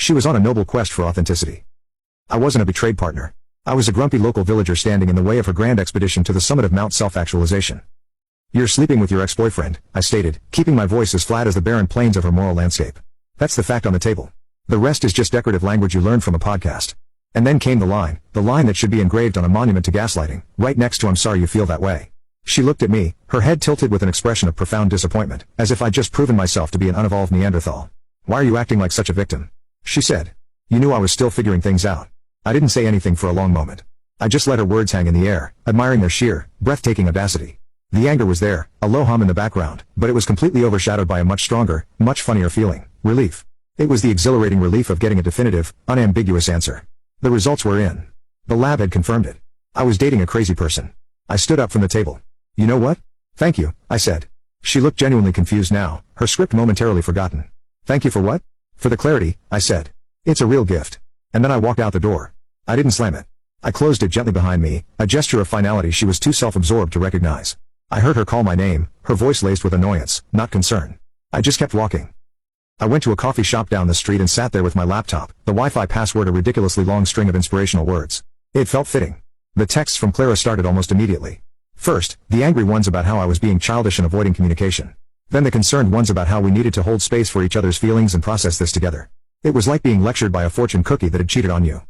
She was on a noble quest for authenticity. I wasn't a betrayed partner. I was a grumpy local villager standing in the way of her grand expedition to the summit of Mount Self-Actualization. "You're sleeping with your ex-boyfriend," I stated, keeping my voice as flat as the barren plains of her moral landscape. "That's the fact on the table. The rest is just decorative language you learned from a podcast." And then came the line that should be engraved on a monument to gaslighting, right next to "I'm sorry you feel that way." She looked at me, her head tilted with an expression of profound disappointment, as if I'd just proven myself to be an unevolved Neanderthal. "Why are you acting like such a victim?" she said. "You knew I was still figuring things out." I didn't say anything for a long moment. I just let her words hang in the air, admiring their sheer, breathtaking audacity. The anger was there, a low hum in the background, but it was completely overshadowed by a much stronger, much funnier feeling: relief. It was the exhilarating relief of getting a definitive, unambiguous answer. The results were in. The lab had confirmed it. I was dating a crazy person. I stood up from the table. "You know what? Thank you," I said. She looked genuinely confused now, her script momentarily forgotten. "Thank you for what?" "For the clarity," I said. "It's a real gift." And then I walked out the door. I didn't slam it. I closed it gently behind me, a gesture of finality she was too self-absorbed to recognize. I heard her call my name, her voice laced with annoyance, not concern. I just kept walking. I went to a coffee shop down the street and sat there with my laptop, the Wi-Fi password a ridiculously long string of inspirational words. It felt fitting. The texts from Clara started almost immediately. First, the angry ones about how I was being childish and avoiding communication. Then the concerned ones about how we needed to hold space for each other's feelings and process this together. It was like being lectured by a fortune cookie that had cheated on you.